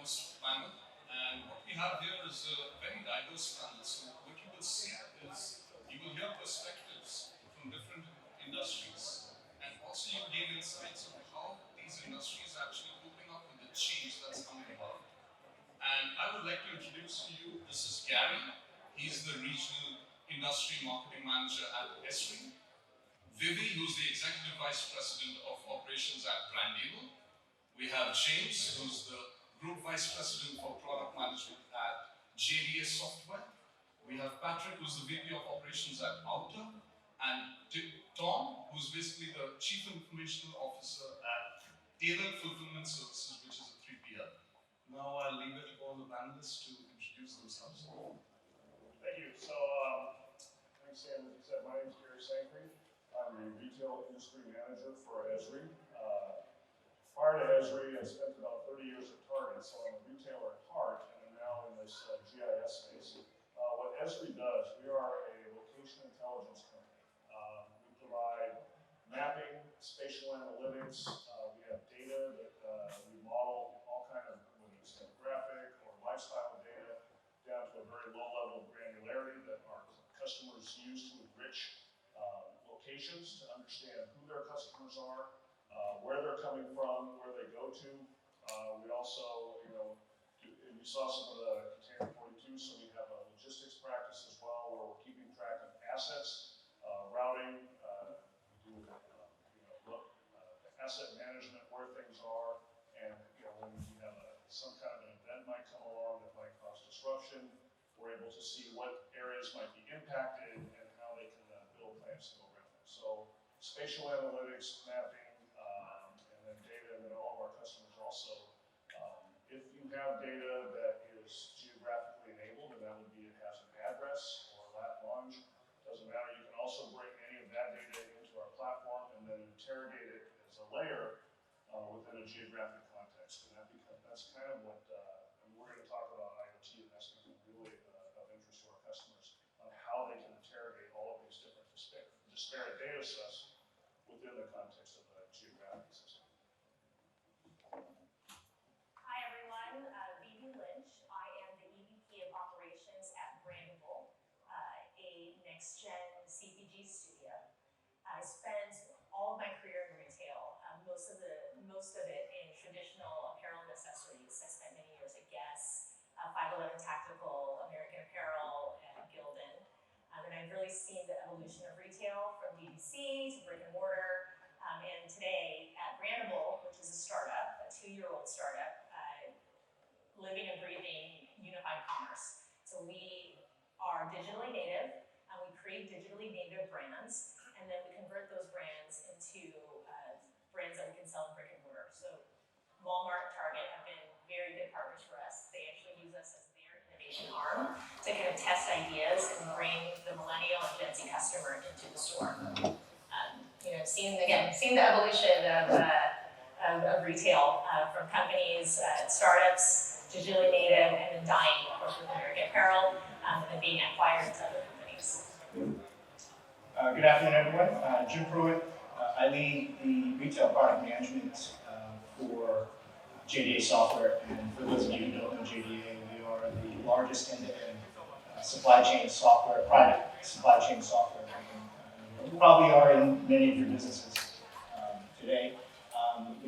enormous panel. And what we have here is a very diverse panel. So what you will see is you will hear perspectives from different industries. And also you gain insights on how these industries are actually coping up with the change that's coming about. And I would like to introduce to you, this is Gary. He's the Regional Industry Marketing Manager at Esri. Vivi, who's the Executive Vice President of Operations at Brandable. We have James, who's the Group Vice President for Product Management at JDA Software. We have Patrick, who's the VP of Operations at Outer. And Tom, who's basically the Chief Information Officer at Tailored Fulfillment Services, which is a 3PL. Now I'll leave it for the panelists to introduce themselves. Thank you. So, thanks, Sam. As you said, my name is Gary Sankry. I'm the Retail Industry Manager for Esri. Prior to Esri, I spent about 30 years at Target, so I'm a retailer at heart, and I'm now in this GIS space. What Esri does, we are a location intelligence company. We provide mapping, spatial analytics. We have data that we model all kind of, whether it's demographic or lifestyle data, down to a very low level of granularity that our customers use to enrich locations to understand who their customers are, where they're coming from, where they go to. We also, and you saw some of the Container 42, so we have a logistics practice as well where we're keeping track of assets, routing, we do asset management, where things are, and when we have some kind of an event might come along that might cause disruption, we're able to see what areas might be impacted and how they can build plans to go around them. So spatial analytics, mapping, and then data, and then all of our customers also. If you have data that is geographically enabled, and that would be it has an address or a lat longe, doesn't matter. You can also bring any of that data into our platform and then interrogate it as a layer within a geographic context. And that's kind of what, and we're going to talk about IoT, and that's going to be really of interest to our customers on how they can interrogate all of these different disparate data sets within the context of a geographic system. Hi everyone, Vivi Lynch. I am the EVP of Operations at Brandable, a next-gen CPG studio. I spent all of my career in retail, most of it in traditional apparel and accessories. I spent many years at Guess, 511 Tactical, American Apparel, and Gildan. And I've really seen the evolution of retail from DTC to brick and mortar. And today at Brandable, which is a startup, a 2-year-old startup, living and breathing unified commerce. So we are digitally native, and we create digitally native brands, and then we convert those brands into brands that we can sell in brick and mortar. So Walmart and Target have been very good partners for us. They actually use us as their innovation arm to kind of test ideas and bring the millennial and Gen Z customer into the store. Seeing the evolution of retail from companies, startups, digitally native, and then dying, of course, with American Apparel, and then being acquired into other companies. Good afternoon, everyone. Jim Pruitt. I lead the retail product management for JDA Software. And for those of you who don't know JDA, we are the largest end-to-end supply chain software, private supply chain software company. We probably are in many of your businesses today.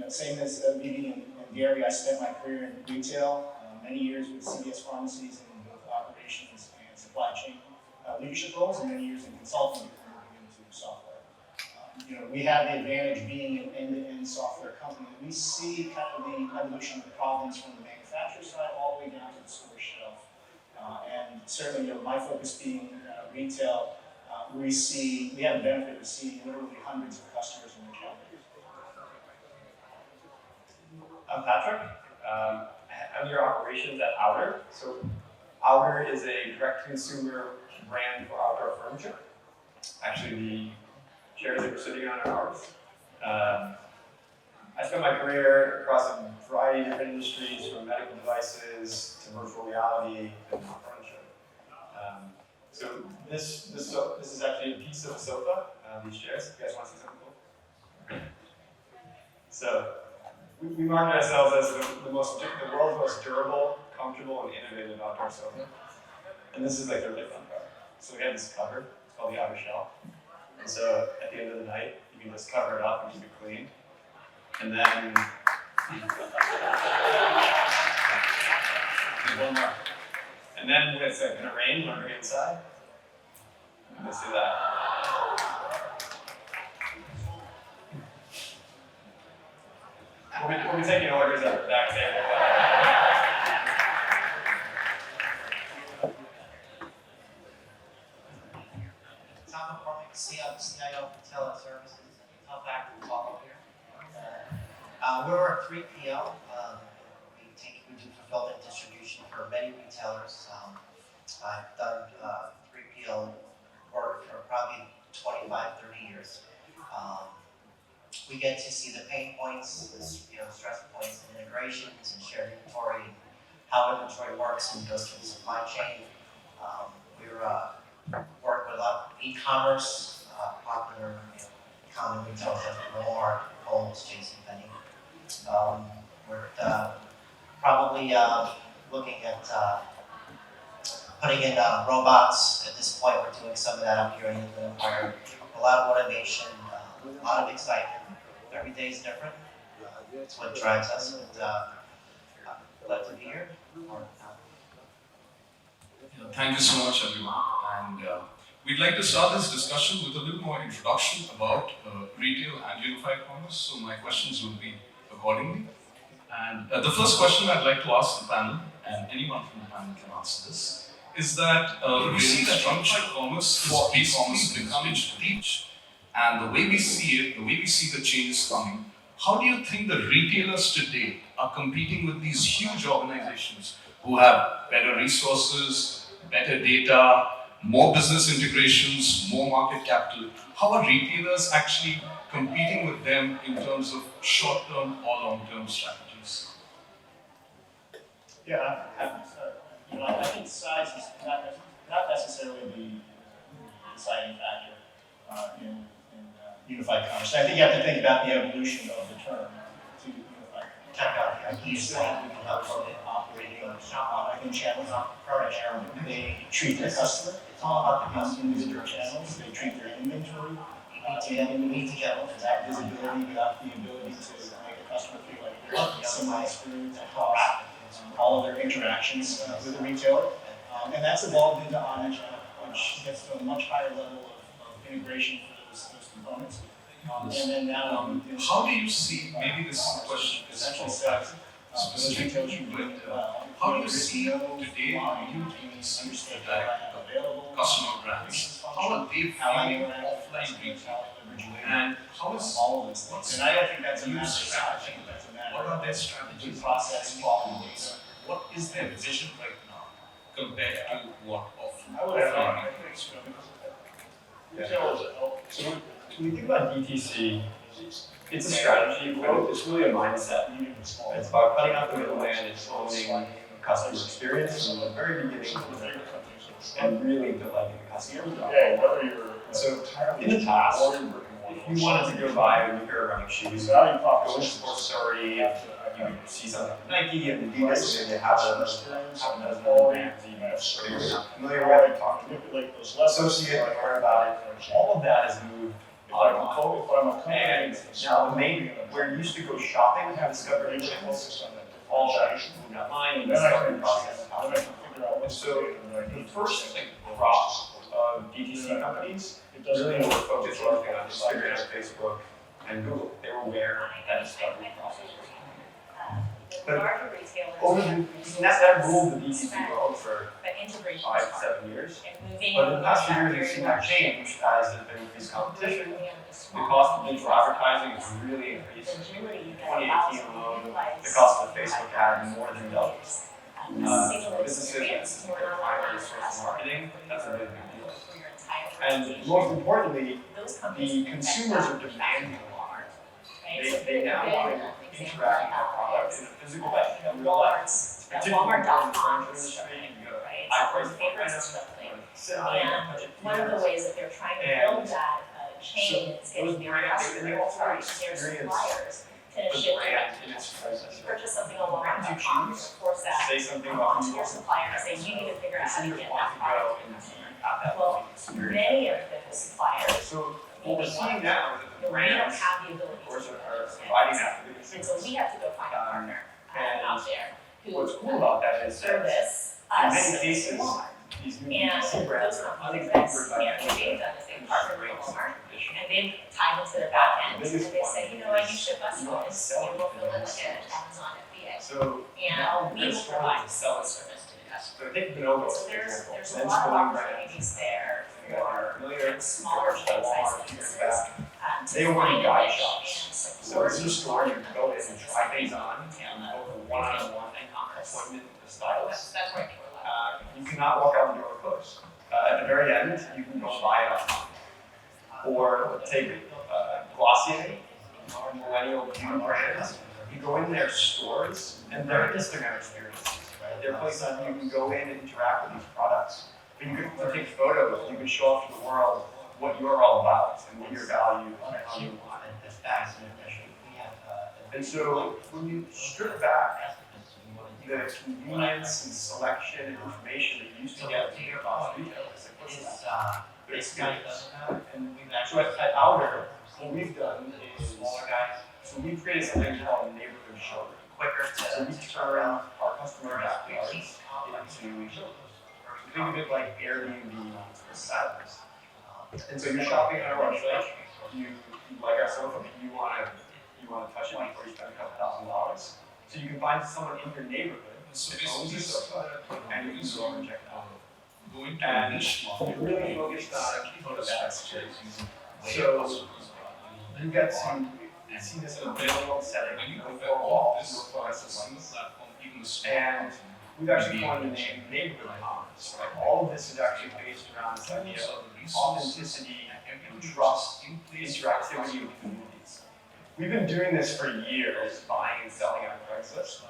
Same as Vivi and Gary, I spent my career in retail, many years with CVS Pharmacies in both operations and supply chain leadership roles, and many years in consulting before moving into software. We have the advantage being an end-to-end software company. We see kind of the evolution of the problems from the manufacturer side all the way down to the store shelf. And certainly, my focus being retail, we have the benefit of seeing literally hundreds of customers in the company. I'm Patrick. I'm your operations at Outer. So Outer is a direct-to-consumer brand for outdoor furniture. Actually, the chairs that we're sitting on are ours. I spent my career across a variety of different industries, from medical devices to virtual reality and furniture. So this is actually a piece of a sofa, these chairs. You guys want to see something cool? So We market ourselves as the world's most durable, comfortable, and innovative outdoor sofa. And this is like the really fun part. So we have this cover, it's called the outer shell. And so at the end of the night, you can just cover it up and keep it clean. And then one more. And then when it's gonna rain, when we're inside, let's do that. We'll be taking orders at the back table. Tom McCormick, CIO Retail Services, Top Active Follow here. We're a 3PL. We do fulfillment distribution for many retailers. I've done 3PL work for probably 25, 30 years. We get to see the pain points, stress points and integrations and shared inventory, and how inventory works and goes through the supply chain. We're work with a lot of e-commerce, popular common retailers like Walmart, Kohl's, JCPenney. We're probably looking at putting in robots. At this point, we're doing some of that up here in the Empire. A lot of automation, a lot of excitement. Every day is different. That's what drives us. And glad to be here. Thank you so much, everyone. And we'd like to start this discussion with a little more introduction about retail and unified commerce. So my questions will be accordingly. And the first question I'd like to ask the panel, and anyone from the panel can answer this, is that we see that unified commerce is basically becoming reach. And the way we see it, the way we see the changes coming, how do you think the retailers today are competing with these huge organizations who have better resources, better data, more business integrations, more market capital? How are retailers actually competing with them in terms of short-term or long-term strategies? Yeah, I think size is not necessarily the deciding factor in unified commerce. I think you have to think about the evolution of the term to unified commerce. You still have people operating in channels. They treat their customer. It's all about the customer. Individual channels. They treat their inventory. Together. That visibility, without the ability to make a customer feel like they're getting some experience across all of their interactions with the retailer. And that's evolved into omnichannel, which gets to a much higher level of integration for those components. And then now, how do you see, maybe this question is essentially for says, those retailers specific, should do it but well. how do you see No today line, you understand the what I have available, customer brands? How are they how I viewing interact with offline customers, retail? how I leverage labor, And how is all of those things. And I don't think that's a Use matter of size, I strategy. think that's a matter What are their of strategies? process, quality data. What is their vision right now compared to what offline? I would add on, I think, retailers help. So when you think about DTC, it's a strategy, but it's really a mindset. It's about cutting out the middleman and owning customer experience from the very beginning and really delighting the customer. Yeah, whether you're. So in the past, if you wanted to go buy a new pair of running shoes, Value go to proposition. Sports Story, you would see something from Nike and Adidas, and they have Customer a experience, have another quality, brands even have if you're service. not familiar with it, talk to Manipulate those lessons. associate, learn about it. All of that has moved If I'm online. a company. And now the main, where you used to go shopping to discover They things, should focus on that all that differentiation. moved online and Then I discovery can, process. then I can figure out what's So, the data that I The need. first crop of DTC companies It doesn't. really were focused largely on Instagram, Facebook, and Google. They were aware that discovery process was happening. The larger retailers. Over that ruled the DTC world for But integration 5 is to hard. 7 years. And moving. But in the past few years, we've seen that change as there's been increased competition. The cost of digital advertising has really increased. 2018 alone, the cost of Facebook ad more than doubled. Businesses with their primary source of marketing, that's a really big deal. And most importantly, the consumers are demanding a lot. They now want to interact with the product in a physical way, in real life. Particularly in the furniture industry, you go high price point items, sit on it, touch it, One of the ways that they're trying to build that chain is getting their customers, their suppliers tennis the shoe. brand in its You presence. purchase something on Brand you Walmart.com, choose, force that say something about onto who you your want. supplier and say, you need to figure out how to Consumers get want that to product. go and be at that Well, point experience. Many of those suppliers, So what we're seeing now is that the we don't brands, have the ability of course, to do are that. providing that for the And so consumers. we have to go find a partner and out there who What's cool about that is that service in us many as cases, Walmart. these new And B2C brands those are companies unencumbered by that any they've done is they've partnered with constraints Walmart of tradition. and they've tied into their back end and biggest they one say, you know what, you is ship us you want to goods, sell you will it fill it themselves. at Amazon FBA. So And now we there's will stores provide that sell it. service to the customer. So take Bonobos, So for there's example. a Men's lot of clothing brand. opportunities there You got your for familiar, smaller your chain size Walmart, your businesses back. to They open find a guide niche shops. and So support this is a store you can go in and try things on and book a one-on-one appointment with a stylist. That's where I think we're like. You cannot walk out the door closed. At the very end, you can go buy it online. Or take Glossier, millennial beauty brands. You go in their stores and their Instagram experiences. They're places you can go in and interact with these products. But you can take photos. You can show off to the world what you're all about and what your value and how you want it. And so when you strip back the convenience and selection and information that you used to get from your boss retailers, like what's that? Their experience. And so at Outer, what we've done is, so we've created something called a neighborhood showroom. So we turn our customer backyards into showrooms. Think of it like Airbnb for sellers. And so you're shopping on our website, you like our sofa, but you wanna touch it before you spend a couple $1,000s. So you can find someone in your neighborhood So that owns basically, a sofa, and you can go over and check it out. going to And niche we're really focused on for the that strategies using So you get to see this in a real world setting, when you no compare four all walls, this no as a fluorescent single lights. platform, even the small And we've actually coined the name neighborhood commerce. Like all of this is actually based around this idea of authenticity and trust, interactivity with communities. We've been doing this for years, buying and selling on Craigslist.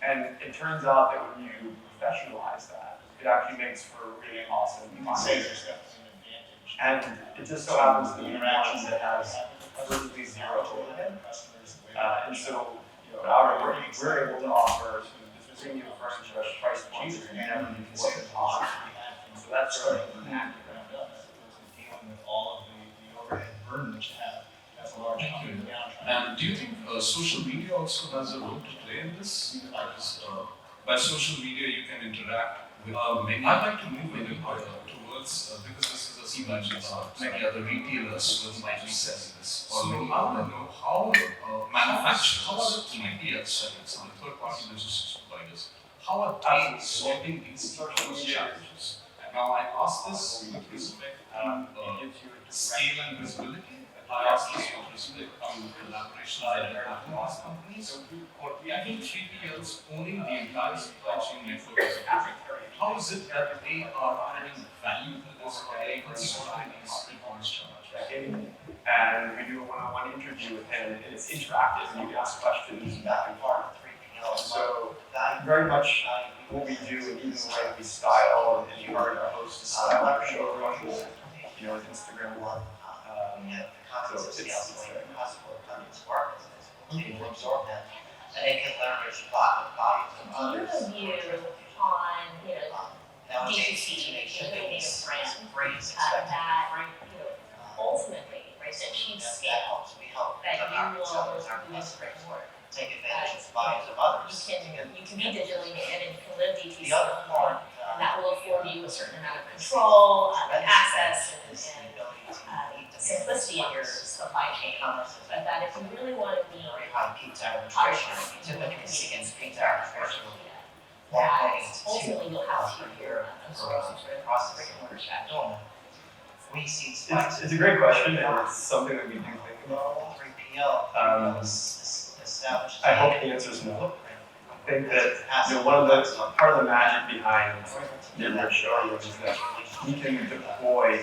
And it turns out that when you professionalize that, it actually makes for really awesome buying. And it just so happens to be one that has virtually zero overhead. And so, at Outer, we're able to offer premium furniture at a price point that never wasn't possible. So that's starting to impact. Dealing with all of the overhead burden that you have as a large company. And do you think social media also has a role to play in this? Because by social media you can interact with many. I'd like to move maybe towards because this is a C-mentioned many other retailers will might be selling this. So I want to know how manufacturers, how are the media selling some third-party logistics providers? How are they solving these e-commerce challenges? Now I ask this with respect to scale and visibility. I ask this with respect to collaboration that you have across companies. Even 3PLs owning the entire supply chain network as a whole. How is it that they are adding value to this or they are solving these e-commerce challenges? And we do a one-on-one interview with him, and it's interactive, and you can ask questions back and forth. So very much what we do, and even the way that we style, and you heard our host style our showroom, you know, his Instagram. So it's And they can leverage volumes of Do you others. have a view on, D2C, building a brand, that, ultimately, right, that achieves scale, that you will use brick and mortar. Take advantage of volumes of others. You can be digitally native and you can live DTC, The other part, and that will afford you a certain amount of control, and access, and simplicity in your supply chain. But that if you really want to be Very high peaks arbitration, you typically see against peaks arbitration. that ultimately you'll have to your source of brick and mortar strategy. We see spikes. It's a great question, and it's something that we do think about. 3PL established. I hope the answer is no. I think that part of the magic behind neighborhood showrooms is that we can deploy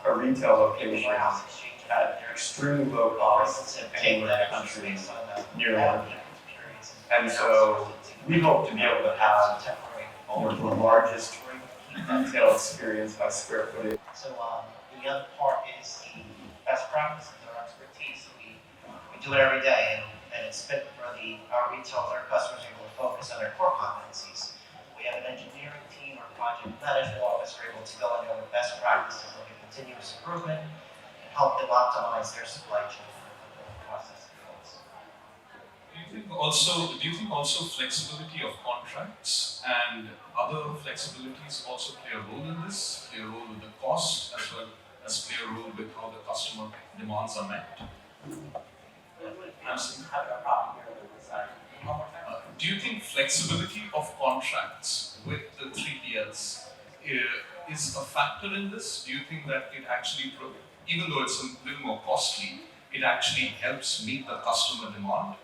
a retail location at extremely low cost anywhere in the country near London. And so we hope to be able to have the largest retail experience by square footage. So the other part is the best practices or expertise. We do it every day, and it's fit for our retail, our customers are able to focus on their core competencies. We have an engineering team or project management office who are able to go in there with best practices, look at continuous improvement, and help them optimize their supply chain process goals. Do you think also flexibility of contracts and other flexibilities also play a role in this? Play a role with the cost as well as play a role with how the customer demands are met? I'm saying, do you think flexibility of contracts with the 3PLs is a factor in this? Do you think that it actually, even though it's a little more costly, it actually helps meet the customer demand?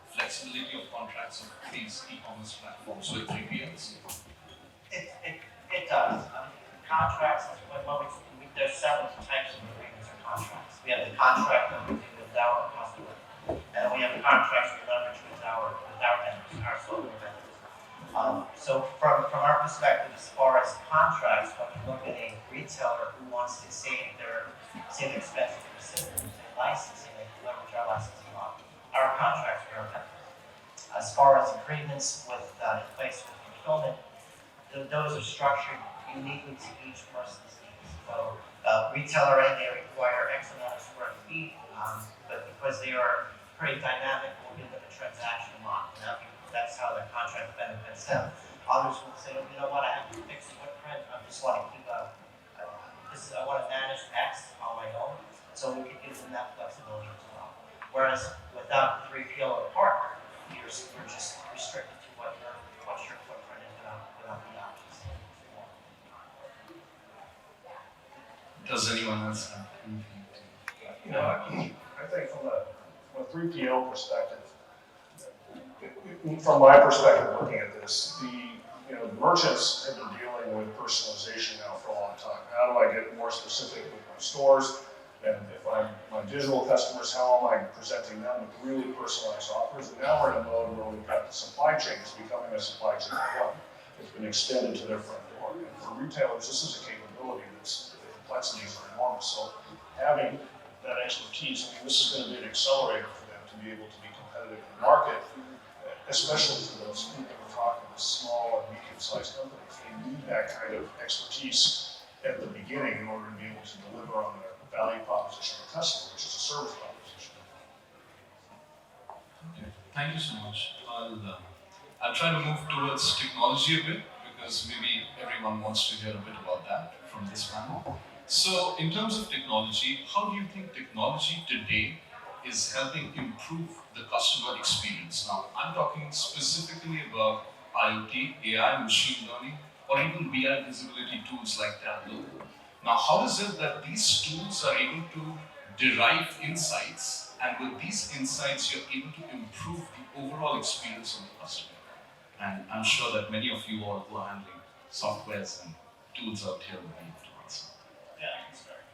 Flexibility of contracts of these e-commerce platforms with 3PLs? It does. Contracts, there's several types of agreements or contracts. We have the contract that we do with our customer, and we have the contracts we leverage with our vendors, our software vendors. So from our perspective, as far as contracts, when we look at a retailer who wants to save their expenses for systems and licensing, they can leverage our licensing model. Our contracts are our vendors. As far as agreements in place with fulfillment, those are structured uniquely to each person's needs. So retailer A, they require X amount of square feet, but because they are pretty dynamic, we'll give them a transactional model. That's how the contract benefits them. Others will say, you know what, I have a fixed footprint, I just want to keep I want to manage X on my own, so we can give them that flexibility as well. Whereas without 3PL or partner, you're just restricted to what's your footprint is without the options. Does anyone else have anything to? You know, I think from a 3PL perspective, from my perspective looking at this, the merchants have been dealing with personalization now for a long time. How do I get more specific with my stores? And if I'm my digital customers, how am I presenting them with really personalized offers? And now we're in a mode where we've got the supply chain is becoming a supply chain of one. It's been extended to their front door. And for retailers, this is a capability the complexities are enormous. So having that expertise, this is going to be an accelerator for them to be able to be competitive in the market, especially for those people who are talking to small and medium-sized companies. They need that kind of expertise at the beginning in order to be able to deliver on their value proposition to the customer, which is a service proposition. Okay. Thank you so much. I'll try to move towards technology a bit because maybe everyone wants to hear a bit about that from this panel. So in terms of technology, how do you think technology today is helping improve the customer experience? Now, I'm talking specifically about IoT, AI, machine learning, or even BI visibility tools like Tableau. Now, how is it that these tools are able to derive insights, and with these insights, you're able to improve the overall experience of the customer? And I'm sure that many of you all who are handling softwares and tools out here will be able to answer. Yeah, I can start.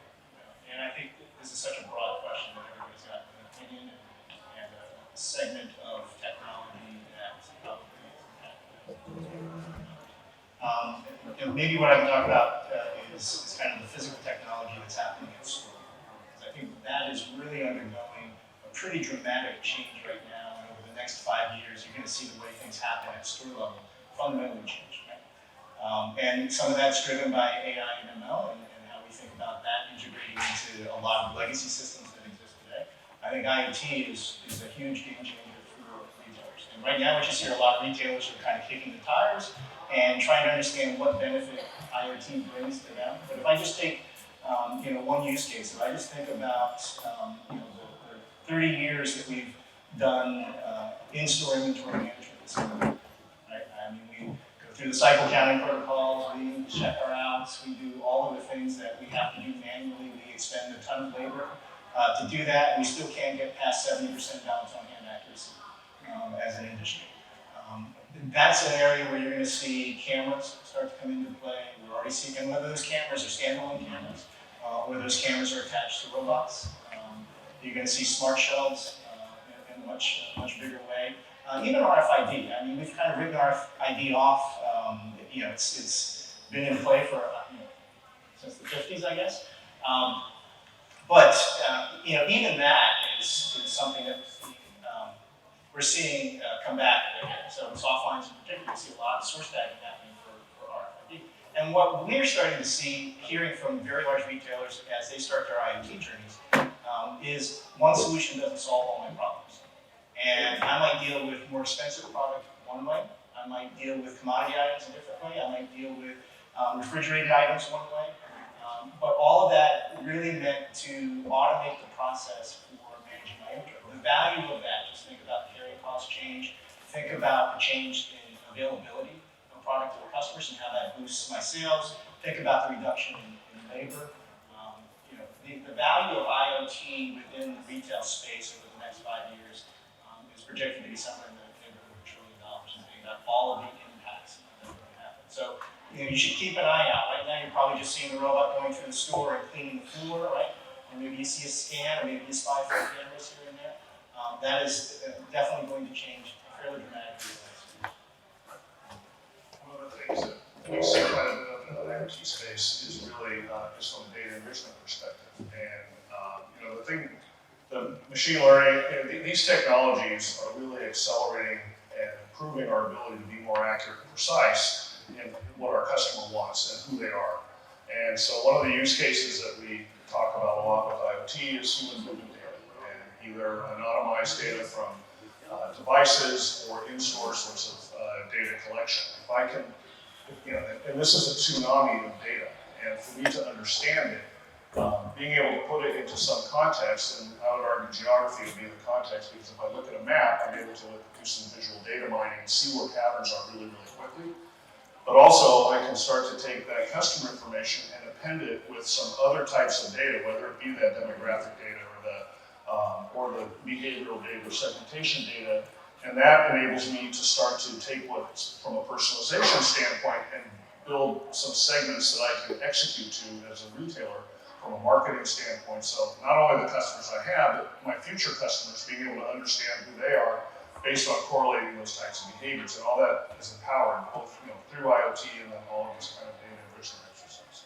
And I think this is such a broad question that everybody's got an opinion and a segment of technology that's probably maybe what I can talk about is kind of the physical technology that's happening in store. Because I think that is really undergoing a pretty dramatic change right now, and over the next 5 years, you're going to see the way things happen at store level fundamentally change. Right? And some of that's driven by AI and ML and how we think about that integrating into a lot of legacy systems that exist today. I think IoT is a huge game changer for retailers. And right now, what you see are a lot of retailers are kind of kicking the tires and trying to understand what benefit IoT brings to them. But if I just take one use case, if I just think about the 30 years that we've done in-store inventory management, right? I mean, we go through the cycle counting protocols, we check our outs, we do all of the things that we have to do manually. We expend a ton of labor to do that, and we still can't get past 70% balance on hand accuracy as an industry. That's an area where you're going to see cameras start to come into play. We're already seeing whether those cameras are standalone cameras, or those cameras are attached to robots. You're going to see smart shelves in a much bigger way. Even RFID. I mean, we've kind of written RFID off. It's been in play for since the 50s, I guess. But even that is something that we're seeing come back again. So in soft lines in particular, we see a lot of source tagging happening for RFID. And what we're starting to see, hearing from very large retailers as they start their IoT journeys, is one solution doesn't solve all my problems. And I might deal with more expensive product one way. I might deal with commodity items a different way. I might deal with refrigerated items one way. But all of that really meant to automate the process for managing my inventory. The value of that, just think about the carrying cost change, think about the change in availability of product to the customers and how that boosts my sales, think about the reduction in labor. The value of IoT within the retail space over the next 5 years is projected to be somewhere in the neighborhood of $1 trillion, and think about all of the impacts that are going to happen. So, you should keep an eye out. Right now, you're probably just seeing the robot going through the store and cleaning the floor, right? Or maybe you see a scan, or maybe you spy for cameras here and there. That is definitely going to change fairly dramatically. One of the things that we see quite a bit of in the IoT space is really just from a data enrichment perspective. And the machine learning, these technologies are really accelerating and improving our ability to be more accurate and precise in what our customer wants and who they are. And so one of the use cases that we talk about a lot with IoT is human movement data, and either anonymized data from devices or in-store sorts of data collection. If I can, and this is a tsunami of data, and for me to understand it, being able to put it into some context, and I would argue geography would be the context, because if I look at a map, I'm able to do some visual data mining and see where patterns are really, really quickly. But also, I can start to take that customer information and append it with some other types of data, whether it be that demographic data or the behavioral data or segmentation data, and that enables me to start to take what's from a personalization standpoint and build some segments that I can execute to as a retailer from a marketing standpoint. So not only the customers I have, but my future customers, being able to understand who they are based on correlating those types of behaviors. And all that is empowered both through IoT and then all of this kind of data enrichment exercise.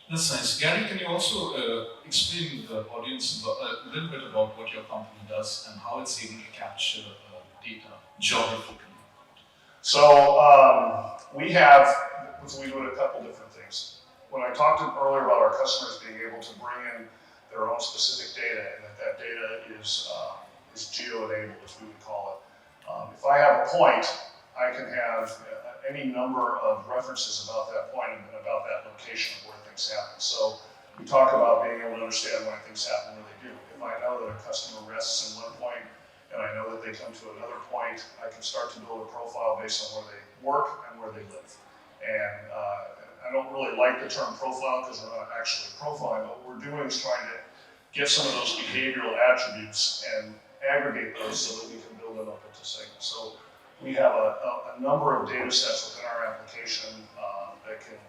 That's nice. Gary, can you also explain to the audience a little bit about what your company does and how it's able to capture data geographically? So we do it a couple different things. When I talked earlier about our customers being able to bring in their own specific data, and that data is geo-enabled, as we would call it. If I have a point, I can have any number of references about that point and about that location of where things happen. So we talk about being able to understand when things happen, where they do. If I know that a customer rests in one point and I know that they come to another point, I can start to build a profile based on where they work and where they live. And I don't really like the term profile because we're not actually profiling, but what we're doing is trying to get some of those behavioral attributes and aggregate those so that we can build them up into segments. So we have a number of data sets within our application that can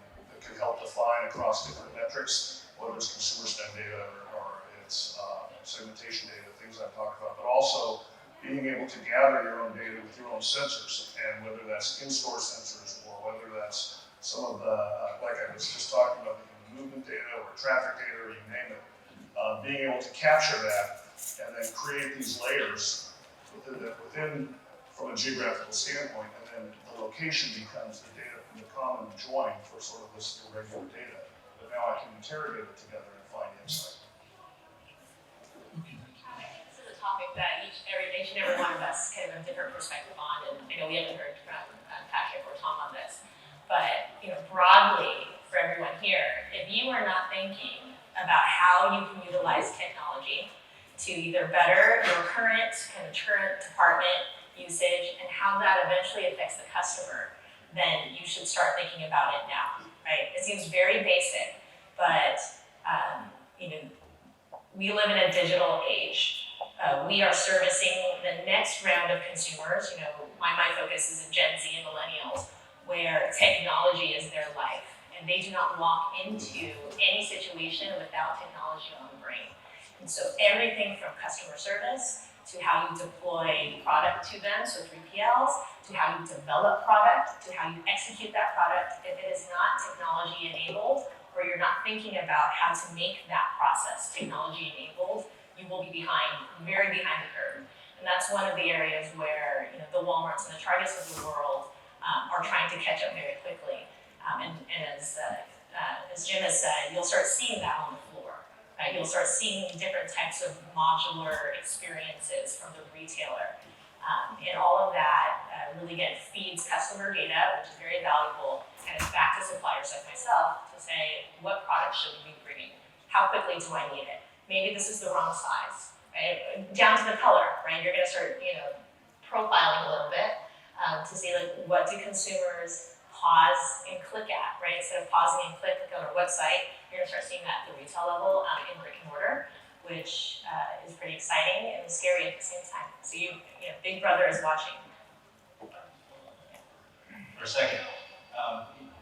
help define across different metrics, whether it's consumer spend data or it's segmentation data, things I've talked about, but also being able to gather your own data with your own sensors, and whether that's in-store sensors or whether that's some of the, like I was just talking about, the movement data or traffic data or you name it, being able to capture that and then create these layers within from a geographical standpoint, and then the location becomes the data from the common join for sort of this irregular data. But now I can interrogate it together and find insight. This is a topic that each and every one of us kind of have a different perspective on, and I know we haven't heard from Patrick or Tom on this, but broadly for everyone here, if you are not thinking about how you can utilize technology to either better your current department usage and how that eventually affects the customer, then you should start thinking about it now, right? It seems very basic, but we live in a digital age. We are servicing the next round of consumers. My focus is in Gen Z and millennials, where technology is their life, and they do not walk into any situation without technology on the brain. And so everything from customer service to how you deploy product to them, so 3PLs, to how you develop product, to how you execute that product, if it is not technology enabled, or you're not thinking about how to make that process technology enabled, you will be very behind the curve. And And that's one of the areas where, you know, the Walmarts and the Targets of the world are trying to catch up very quickly. And as Jim has said, you'll start seeing that on the floor, right? You'll start seeing different types of modular experiences from the retailer. And all of that really feeds customer data, which is very valuable, and it's back to suppliers like myself to say, what product should we be bringing? How quickly do I need it? Maybe this is the wrong size, right? Down to the color, right? You're gonna start, you know, profiling a little bit to see like what do consumers pause and click at, right? Instead of pausing and click on our website, you're gonna start seeing that at the retail level in brick and mortar, which is pretty exciting and scary at the same time. So you know, Big Brother is watching. For a second,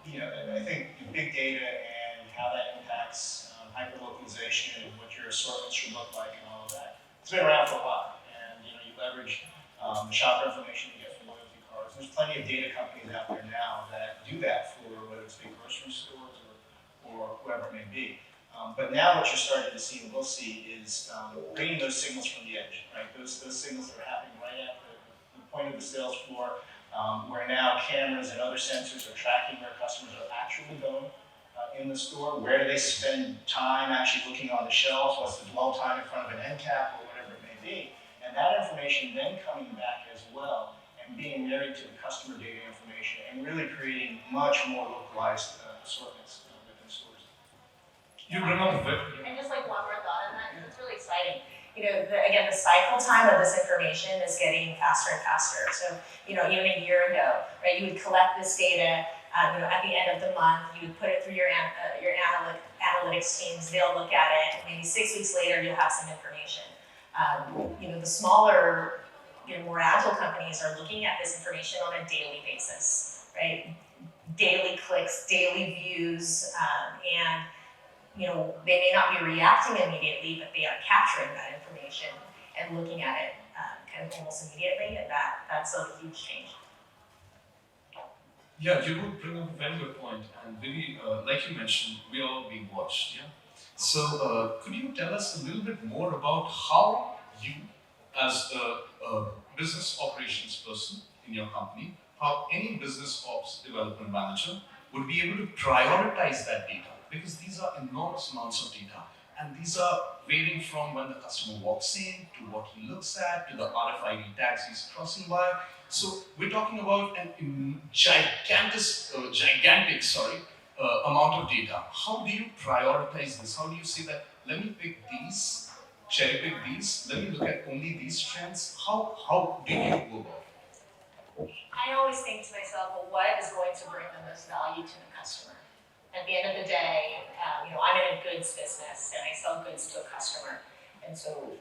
you know, I think big data and how that impacts hyperlocalization and what your assortment should look like and all of that. It's been around for a while, and you know, you leverage the shopper information you get from loyalty cards. There's plenty of data companies out there now that do that for whether it's big grocery stores or whoever it may be. But now what you're starting to see and we'll see is bringing those signals from the edge, right? Those signals that are happening right at the point of the sales floor, where now cameras and other sensors are tracking where customers are actually going in the store. Where do they spend time actually looking on the shelves? What's the dwell time in front of an end cap or whatever it may be? And that information then coming back as well and being married to the customer data information and really creating much more localized assortments within stores. You bring up a bit. And just like one more thought on that, because it's really exciting. You know, again, the cycle time of this information is getting faster and faster. So, you know, even a year ago, right, you would collect this data, you know, at the end of the month, you would put it through your analytics teams, they'll look at it, maybe 6 weeks later, you'll have some information. You know, the smaller, you know, more agile companies are looking at this information on a daily basis, right? Daily clicks, daily views, and you know, they may not be reacting immediately, but they are capturing that information and looking at it kind of almost immediately, and that's a huge change. Yeah, you would bring up a very good point, and Vivi, like you mentioned, we are all being watched, yeah? So, could you tell us a little bit more about how you, as a business operations person in your company, how any business ops development manager would be able to prioritize that data? Because these are enormous amounts of data, and these are varying from when the customer walks in, to what he looks at, to the RFID tags he's crossing by. So we're talking about a gigantic amount of data. How do you prioritize this? How do you say that, let me pick these, cherry pick these, let me look at only these trends? How do you go about it? I always think to myself, well, what is going to bring the most value to the customer? At the end of the day, you know, I'm in a goods business and I sell goods to a customer. And so,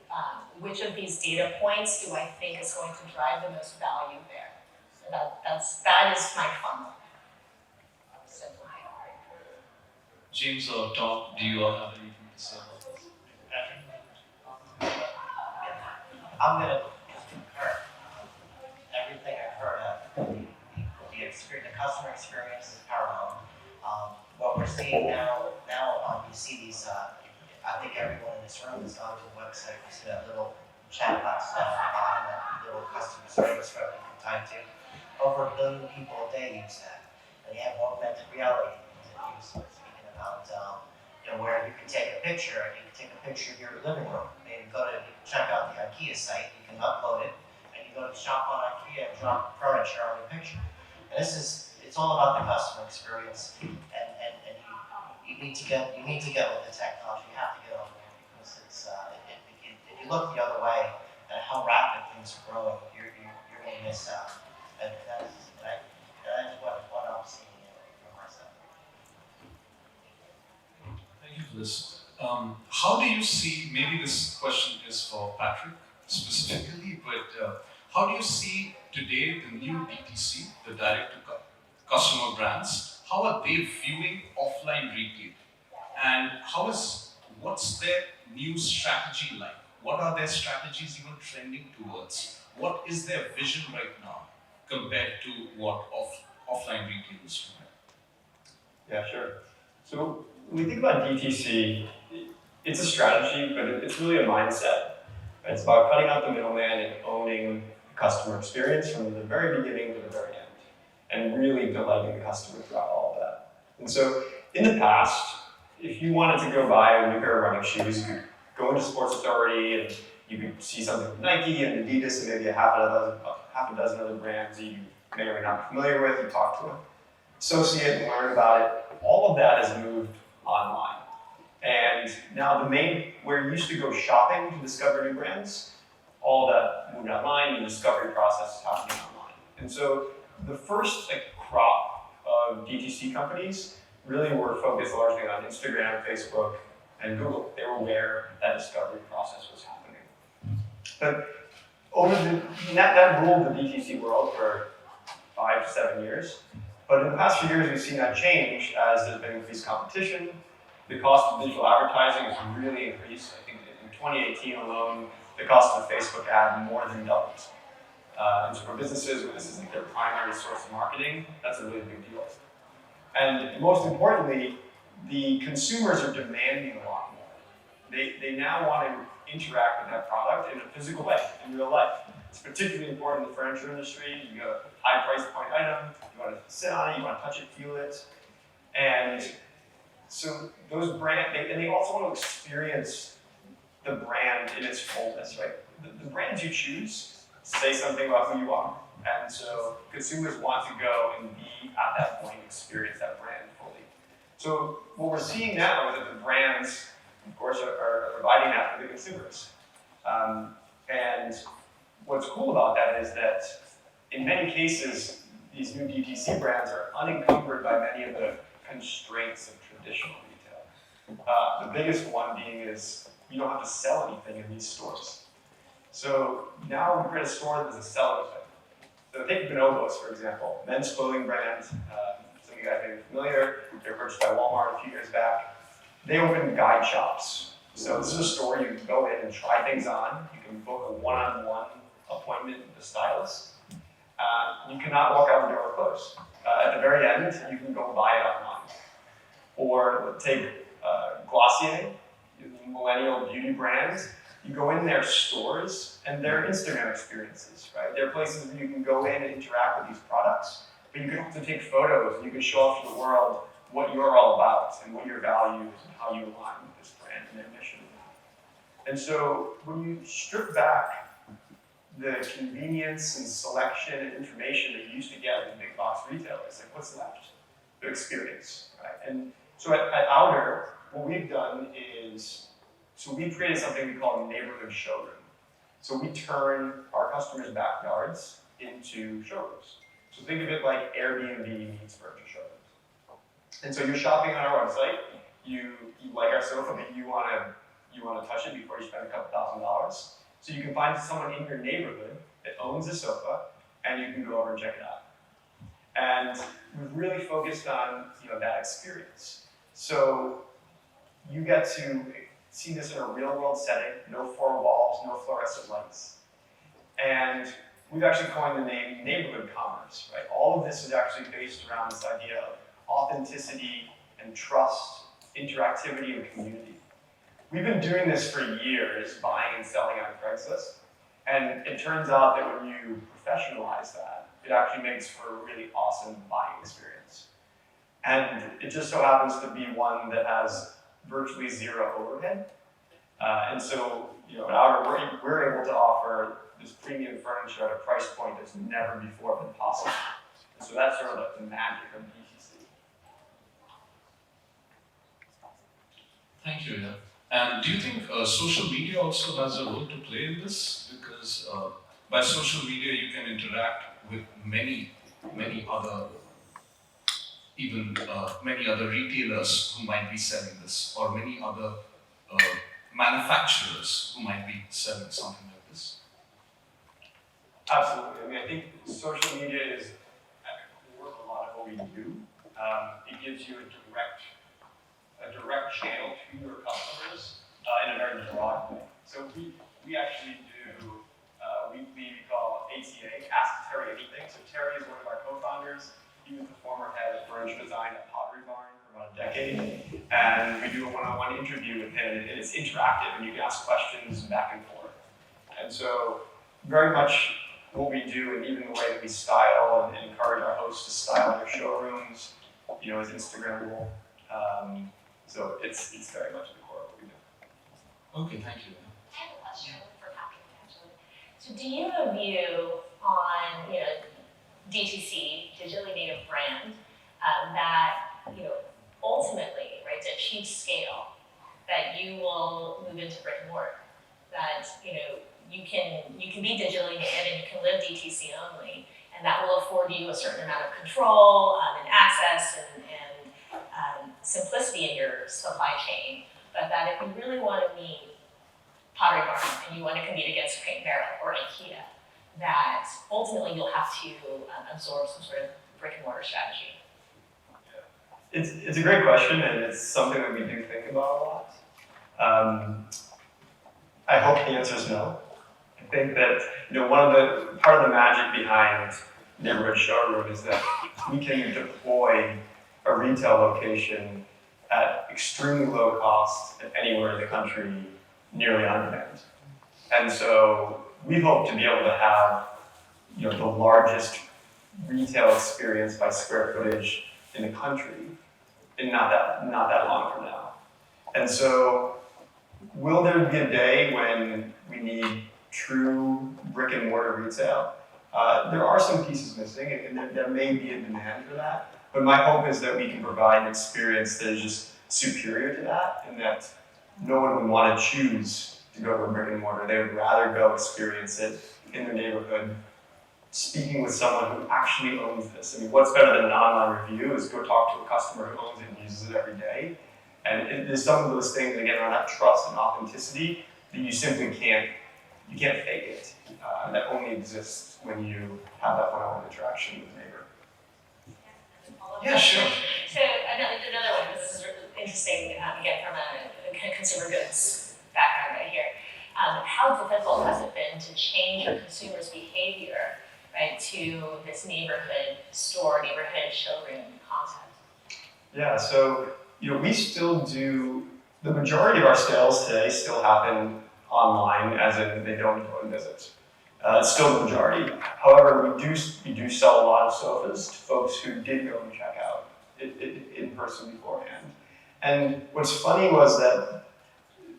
which of these data points do I think is going to drive the most value there? So that is my funnel. Simple. James or Tom, do you all have anything to say about this? I'm gonna just concur. Everything I've heard of, the customer experience is paramount. What we're seeing now you see these, I think everyone in this room has gone to the website, you see that little chat box down at the bottom, that little customer service rep you can type to. Over 1 billion people a day use that. And you have augmented reality that you were speaking about, you know, where you can take a picture, and you can take a picture of your living room. Maybe you can check out the IKEA site, you can upload it, and you go to shop on IKEA and drop furniture on your picture. And it's all about the customer experience, and you need to get with the technology. You have to get on there because if you look the other way at how rapid things are growing, you're going to miss out. And that's what I'm seeing from myself. Thank you for this. How do you see, maybe this question is for Patrick specifically, but how do you see today the new DTC, the direct to customer brands, how are they viewing offline retail? And what's their new strategy like? What are their strategies even trending towards? What is their vision right now compared to what offline retail is doing? Yeah, sure. So when we think about DTC, it's a strategy, but it's really a mindset. It's about cutting out the middleman and owning the customer experience from the very beginning to the very end, and really delighting the customer throughout all of that. And so, in the past, if you wanted to go buy a new pair of running shoes, you could go into Sports Authority and you could see something from Nike and Adidas and maybe half a dozen other brands that you may or may not be familiar with. You talk to an associate and learn about it. All of that has moved online. And now where you used to go shopping to discover new brands, all that moved online, and the discovery process is happening online. And so the first crop of DTC companies really were focused largely on Instagram, Facebook, and Google. They were where that discovery process was happening. But that ruled the DTC world for 5 to 7 years. But in the past few years, we've seen that change as there's been increased competition. The cost of digital advertising has really increased. I think in 2018 alone, the cost of a Facebook ad more than doubled. And so for businesses where this is their primary source of marketing, that's a really big deal. And most importantly, the consumers are demanding a lot more. They now want to interact with that product in a physical way, in real life. It's particularly important in the furniture industry. You got a high price point item, you want to sit on it, you want to touch it, feel it. And so those brands, they also want to experience the brand in its fullness, right? The brands you choose say something about who you are. And so consumers want to go and be at that point, experience that brand fully. So what we're seeing now is that the brands, of course, are providing that for the consumers. And what's cool about that is that in many cases, these new DTC brands are unencumbered by many of the constraints of traditional retail. The biggest one being is you don't have to sell anything in these stores. So now we create a store that doesn't sell anything. So take Bonobos, for example, men's clothing brand. Some of you guys may be familiar. They were purchased by Walmart a few years back. They opened guide shops. So this is a store you can go in and try things on. You can book a one-on-one appointment with the stylist. You cannot walk out the door closed. At the very end, you can go buy it online. Or take Glossier, millennial beauty brands. You go in their stores and their Instagram experiences, right? They're places where you can go in and interact with these products, but you can also take photos and you can show off to the world what you're all about and what your values and how you align with this brand and their mission. And so when you strip back the convenience and selection and information that you used to get in big box retailers, like what's left? The experience, right? And so at Outer, what we've done is, so we've created something we call a neighborhood showroom. So we turn our customers' backyards into showrooms. So think of it like Airbnb meets furniture showrooms. And so you're shopping on our website, you like our sofa, but you want to touch it before you spend a couple $1,000s. So you can find someone in your neighborhood that owns a sofa, and you can go over and check it out. And we've really focused on that experience. So you get to see this in a real world setting, no 4 walls, no fluorescent lights. And we've actually coined the name neighborhood commerce, right? All of this is actually based around this idea of authenticity and trust, interactivity, and community. We've been doing this for years, buying and selling on Craigslist. And it turns out that when you professionalize that, it actually makes for a really awesome buying experience. And it just so happens to be one that has virtually zero overhead. And so, at Outer, we're able to offer this premium furniture at a price point that's never before been possible. And so that's sort of like the magic of DTC. Thank you, yeah. And do you think social media also has a role to play in this? Because by social media, you can interact with many other retailers who might be selling this, or many other manufacturers who might be selling something like this. Absolutely. I think social media is at the core of a lot of what we do. It gives you a direct channel to your customers in a very broad way. So we actually do weekly, we call ATA, Ask Terry Anything. So Terry is one of our co-founders. He was the former head of furniture design at Pottery Barn for about a decade. And we do a one-on-one interview with him, and it's interactive, and you can ask questions back and forth. And so very much what we do, and even the way that we style and encourage our hosts to style their showrooms, you know, is Instagrammable. So it's very much at the core of what we do. Okay, thank you. I have a question for Patrick, actually. So do you have a view on, DTC, digitally native brand, that, ultimately, right, to achieve scale, that you will move into brick and mortar? That, you can be digitally native and you can live DTC only, and that will afford you a certain amount of control and access and simplicity in your supply chain. But that if you really want to meet Pottery Barn and you want to compete against Crate and Barrel or IKEA, that ultimately you'll have to absorb some sort of brick and mortar strategy. It's a great question, and it's something that we do think about a lot. I hope the answer is no. I think that part of the magic behind neighborhood showroom is that we can deploy a retail location at extremely low cost at anywhere in the country, nearly on demand. And so we hope to be able to have the largest retail experience by square footage in the country in not that long from now. And so will there be a day when we need true brick and mortar retail? There are some pieces missing, and there may be a demand for that. But my hope is that we can provide an experience that is just superior to that, and that no one would want to choose to go to a brick and mortar. They would rather go experience it in their neighborhood, speaking with someone who actually owns this. I mean, what's better than an online review is go talk to a customer who owns it and uses it every day. And there's some of those things, again, around that trust and authenticity that you simply can't fake it. That only exists when you have that one-on-one interaction with the neighbor. Yeah, sure. So another one, this is interesting, again, from a consumer goods background right here. How difficult has it been to change your consumers' behavior, right, to this neighborhood store, neighborhood showroom concept? Yeah, so we still do, the majority of our sales today still happen online, as in they don't go and visit. It's still the majority. However, we do sell a lot of sofas to folks who did go and check out in person beforehand. And what's funny was that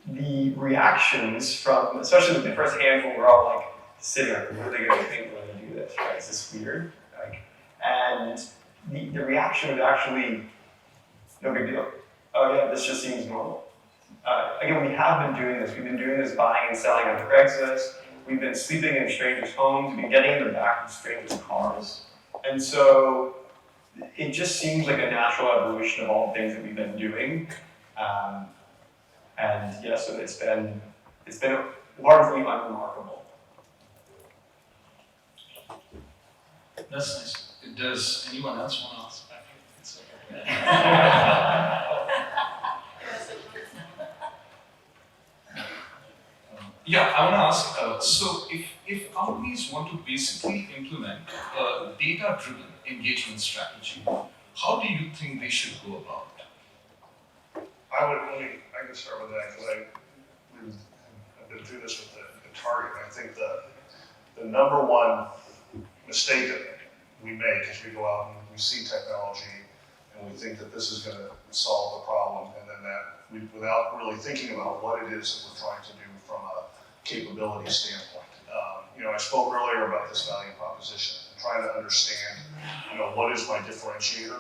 the reactions from, especially the first handful, were all like sitting like, what are they going to think when they do this? Right? Is this weird? And the reaction was actually no big deal. Oh yeah, this just seems normal. Again, we have been doing this. We've been doing this buying and selling on Craigslist. We've been sleeping in strangers' homes. We've been getting in the back of strangers' cars. And so it just seems like a natural evolution of all the things that we've been doing. And yeah, so it's been largely unremarkable. That's nice. Does anyone else want to ask back here? It's okay. Yeah, I want to ask, so if companies want to basically implement a data-driven engagement strategy, how do you think they should go about it? I can start with that because I've been through this with the Target. I think the number one mistake that we make is we go out and we see technology and we think that this is going to solve the problem, and then without really thinking about what it is that we're trying to do from a capability standpoint. I spoke earlier about this value proposition and trying to understand, what is my differentiator?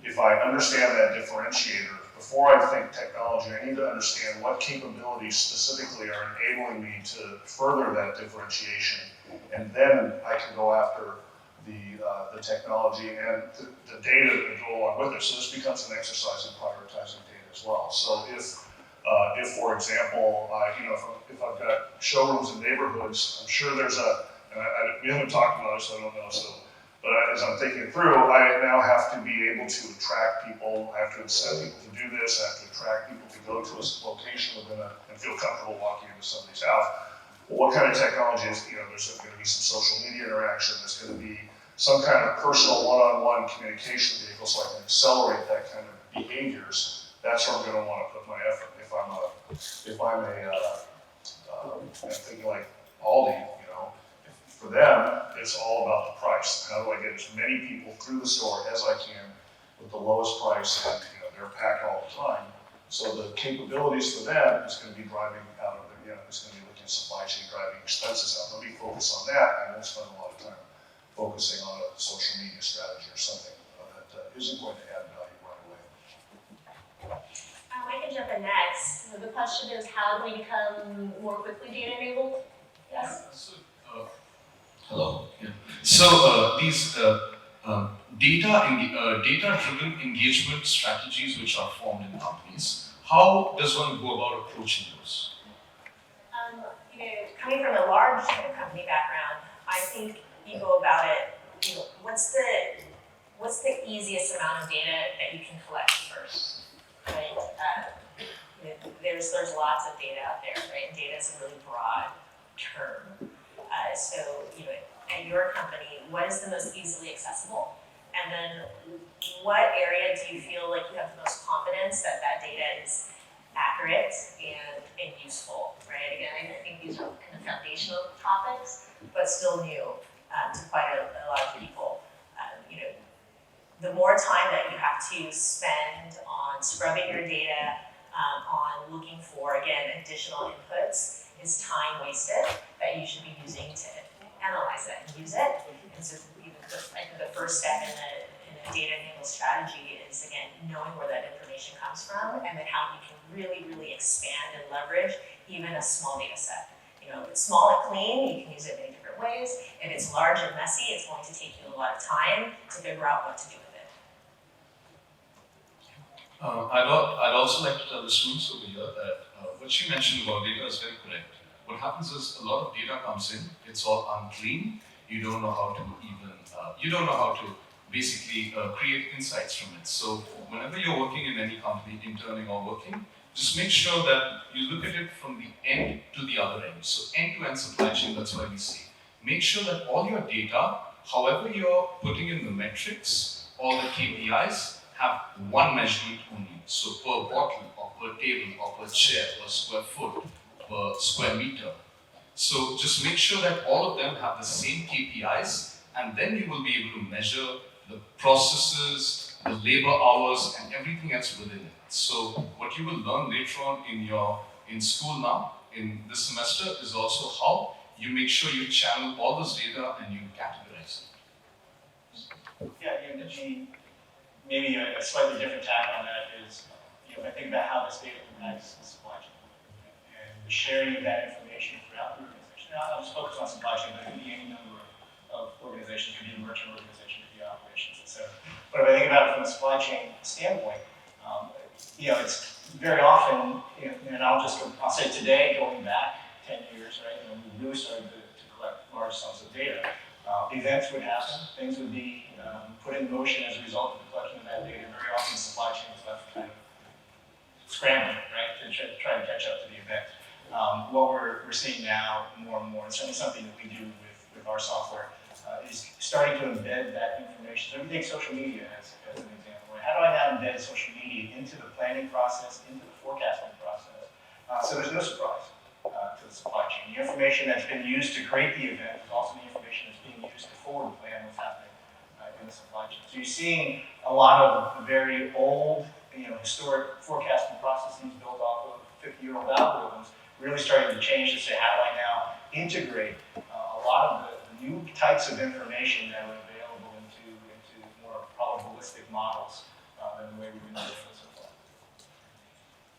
If I understand that differentiator, before I think technology, I need to understand what capabilities specifically are enabling me to further that differentiation, and then I can go after the technology and the data that go along with it. So this becomes an exercise in prioritizing data as well. So if for example, if I've got showrooms in neighborhoods, I'm sure there's we haven't talked about it, so I don't know. But as I'm thinking through, I now have to be able to attract people. I have to incent people to do this. I have to attract people to go to a location and feel comfortable walking into somebody's house. Well, what kind of technology is, there's going to be some social media interaction. There's going to be some kind of personal one-on-one communication vehicle so I can accelerate that kind of behaviors. That's where I'm going to want to put my effort. I'm thinking like Aldi, you know. For them, it's all about the price. How do I get as many people through the store as I can with the lowest price, and you know, they're packed all the time. So the capabilities for them is going to be driving out of their, you know, it's going to be looking at supply chain, driving expenses out. Let me focus on that, and we'll spend a lot of time focusing on a social media strategy or something that isn't going to add value right away. I can jump in next. So the question is, how do we become more quickly data enabled? Yes? Hello. Yeah. So these data-driven engagement strategies which are formed in companies, how does one go about approaching those? You know, coming from a large company background, I think you go about it. You know, what's the easiest amount of data that you can collect first, right? You know, there's lots of data out there, right? Data is a really broad term. So, you know, at your company, what is the most easily accessible? And then what area do you feel like you have the most confidence that that data is accurate and useful, right? Again, I think these are kind of foundational topics, but still new to quite a lot of people. You know, the more time that you have to spend on scrubbing your data, on looking for, again, additional inputs, is time wasted that you should be using to analyze it and use it. And so, you know, I think the first step in a data-enabled strategy is, again, knowing where that information comes from, and then how you can really, really expand and leverage even a small data set. You know, if it's small and clean, you can use it many different ways. If it's large and messy, it's going to take you a lot of time to figure out what to do with it. I'd also like to tell the students over here that what you mentioned about data is very correct. What happens is a lot of data comes in, it's all unclean. You don't know how to basically create insights from it. So whenever you're working in any company, interning or working, just make sure that you look at it from the end to the other end. So end-to-end supply chain, that's why we say. Make sure that all your data, however you're putting in the metrics, all the KPIs, have one measurement only. So per bottle, or per table, or per chair, per square foot, per square meter. So just make sure that all of them have the same KPIs, and then you will be able to measure the processes, the labor hours, and everything else within it. So what you will learn later on in school now, in this semester, is also how you make sure you channel all this data and you categorize it. Yeah, you know, maybe a slightly different tack on that is, you know, if I think about how this data impacts the supply chain and the sharing of that information throughout the organization. Now, I'll just focus on supply chain, but it could be any number of organizations, it could be a merchant organization, it could be operations, etc. But if I think about it from a supply chain standpoint, you know, it's very often, you know, and I'll say today, going back 10 years, right, when we really started to collect large sums of data, events would happen, things would be put in motion as a result of the collection of that data. Very often the supply chain is left kind of scrambling, right, to try to catch up to the event. What we're seeing now more and more, and certainly something that we do with our software, is starting to embed that information. So we take social media as an example. How do I now embed social media into the planning process, into the forecasting process, so there's no surprise to the supply chain. The information that's been used to create the event is also the information that's being used to forward plan what's happening in the supply chain. So you're seeing a lot of very old, you know, historic forecasting processes built off of 50-year-old algorithms really starting to change to say, how do I now integrate a lot of the new types of information that are available into more probabilistic models than the way we've been doing it so far.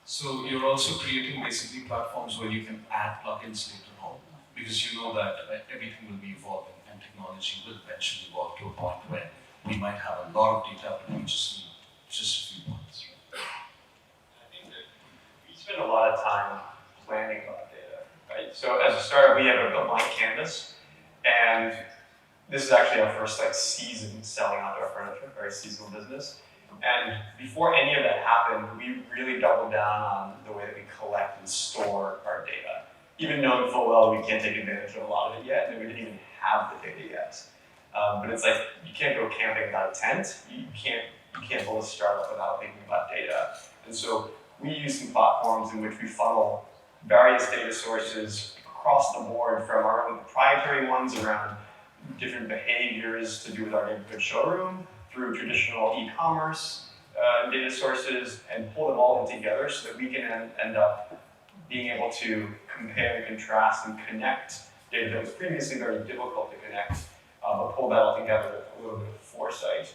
So you're also creating basically platforms where you can add plugins later on, because you know that everything will be evolving and technology will eventually evolve to a point where we might have a lot of data, but we just need just a few points. I think that we spend a lot of time planning about data, right? So as a startup, we have a blank canvas, and this is actually our first season selling outdoor furniture, very seasonal business. And before any of that happened, we really doubled down on the way that we collect and store our data. Even knowing full well we can't take advantage of a lot of it yet, and we didn't even have the data yet. But it's like, you can't go camping without a tent. You can't build a startup without thinking about data. And so we use some platforms in which we funnel various data sources across the board, from our own proprietary ones around different behaviors to do with our neighborhood showroom, through traditional e-commerce data sources, and pull them all in together so that we can end up being able to compare and contrast and connect data that was previously very difficult to connect, but pull that all together with a little bit of foresight.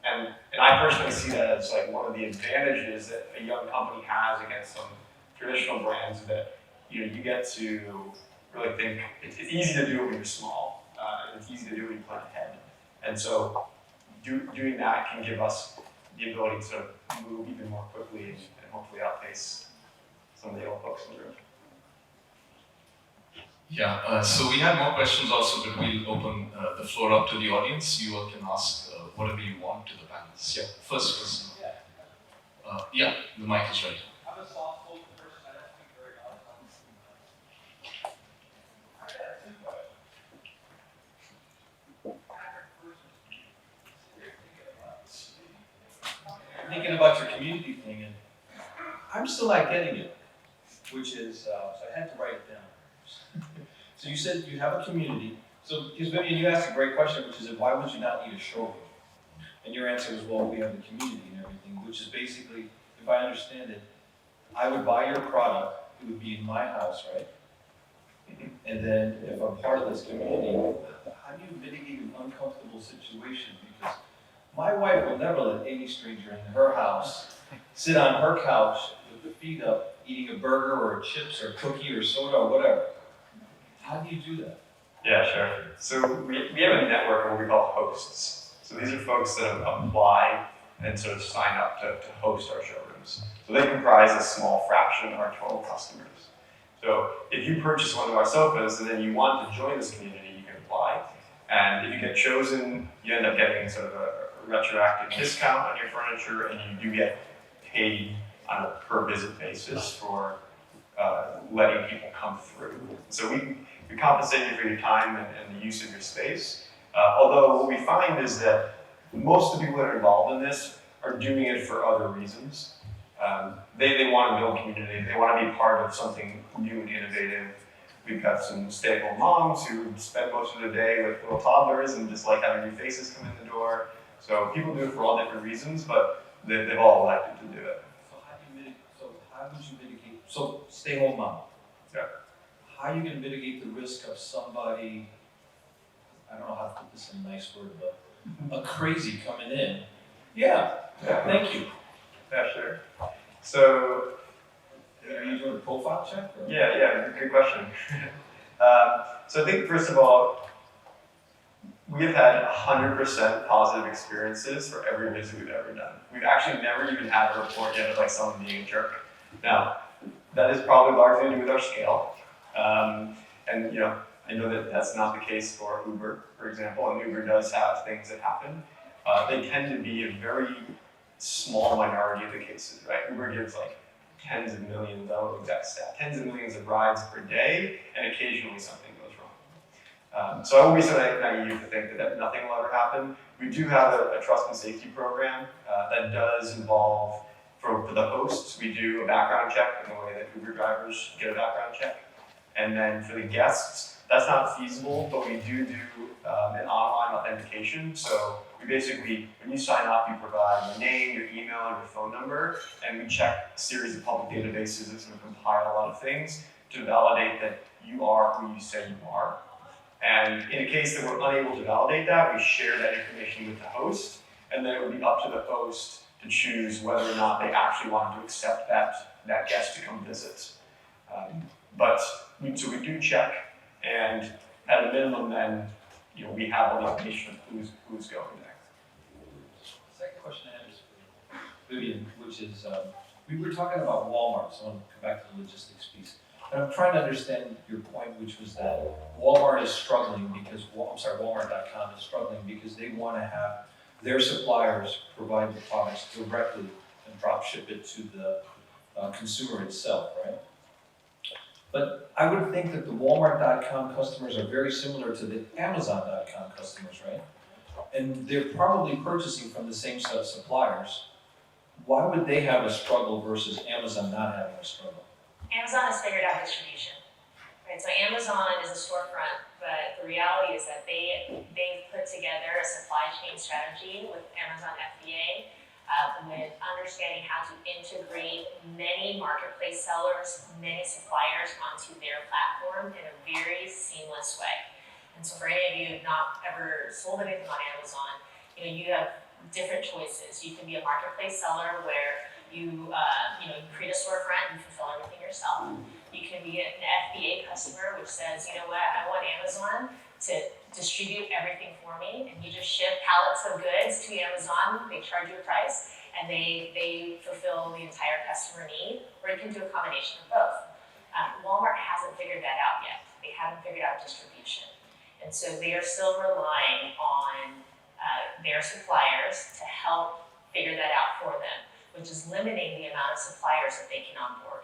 And I personally see that as like one of the advantages that a young company has against some traditional brands, that you get to really think it's easy to do it when you're small, and it's easy to do it when you plan ahead. And so doing that can give us the ability to move even more quickly and hopefully outpace some of the old folks in the room. Yeah, so we have more questions also, but we'll open the floor up to the audience. You all can ask whatever you want to the panelists. Yeah, first person. Yeah, the mic is right. I'm a soft-spoken person. I don't speak very loud. Thinking about your community thing, and I'm still not getting it, which is, so I had to write it down. So you said you have a community, so, because Vivian, you asked a great question, which is, why would you not need a showroom? And your answer was, well, we have the community and everything, which is basically, if I understand it, I would buy your product, it would be in my house, right? And then if I'm part of this community, how do you mitigate an uncomfortable situation? Because my wife will never let any stranger in her house sit on her couch with the feet up, eating a burger or chips or cookie or soda or whatever. How do you do that? Yeah, sure. So we have a network of what we call hosts. So these are folks that apply and sort of sign up to host our showrooms. So they comprise a small fraction of our total customers. So if you purchase one of our sofas and then you want to join this community, you can apply. And if you get chosen, you end up getting sort of a retroactive discount on your furniture, and you do get paid on a per visit basis for letting people come through. So we compensate you for your time and the use of your space. Although what we find is that most of the people that are involved in this are doing it for other reasons. They want to build community. They want to be part of something new and innovative. We've got some stay-at-home moms who spend most of the day with little toddlers and just like having new faces come in the door. So people do it for all different reasons, but they've all elected to do it. So how would you mitigate, so stay home mom. Yeah. How are you gonna mitigate the risk of somebody, I don't know how to put this in a nice word, but a crazy coming in? Yeah, thank you. Yeah, sure. So, Are you doing a profile check? Or? yeah, good question. So I think first of all, we have had 100% positive experiences for every visit we've ever done. We've actually never even had a report yet of like someone being a jerk. Now, that is probably largely to do with our scale. And you know, I know that that's not the case for Uber, for example, and Uber does have things that happen. They tend to be a very small minority of the cases, right? Uber gives like tens of millions, I don't know the exact stat, tens of millions of rides per day, and occasionally something goes wrong. So I won't be so naive to think that nothing will ever happen. We do have a trust and safety program that does involve, for the hosts, we do a background check in the way that Uber drivers get a background check. And then for the guests, that's not feasible, but we do an online authentication. So we basically, when you sign up, you provide your name, your email, and your phone number, and we check a series of public databases that sort of compile a lot of things to validate that you are who you say you are. And in a case that we're unable to validate that, we share that information with the host, and then it would be up to the host to choose whether or not they actually want to accept that guest to come visit. So we do check, and at a minimum, then we have all the information of who's going there. Second question I have is for Vivian, which is, we were talking about Walmart, so I want to come back to the logistics piece. And I'm trying to understand your point, which was that Walmart is struggling because, Walmart.com is struggling because they want to have their suppliers provide the products directly and drop ship it to the consumer itself, right? But I would think that the Walmart.com customers are very similar to the Amazon.com customers, right? And they're probably purchasing from the same set of suppliers. Why would they have a struggle versus Amazon not having a struggle? Amazon has figured out distribution. right? So Amazon is a storefront, but the reality is that they've put together a supply chain strategy with Amazon FBA, with understanding how to integrate many marketplace sellers, many suppliers onto their platform in a very seamless way. And so for any of you who've not ever sold anything on Amazon, you have different choices. You can be a marketplace seller where you create a storefront and fulfill everything yourself. You can be an FBA customer, which says, you know what, I want Amazon to distribute everything for me, and you just ship pallets of goods to Amazon. They charge you a price, and they fulfill the entire customer need. Or you can do a combination of both. Walmart hasn't figured that out yet. They haven't figured out distribution, and so they are still relying on their suppliers to help figure that out for them, which is limiting the amount of suppliers that they can onboard.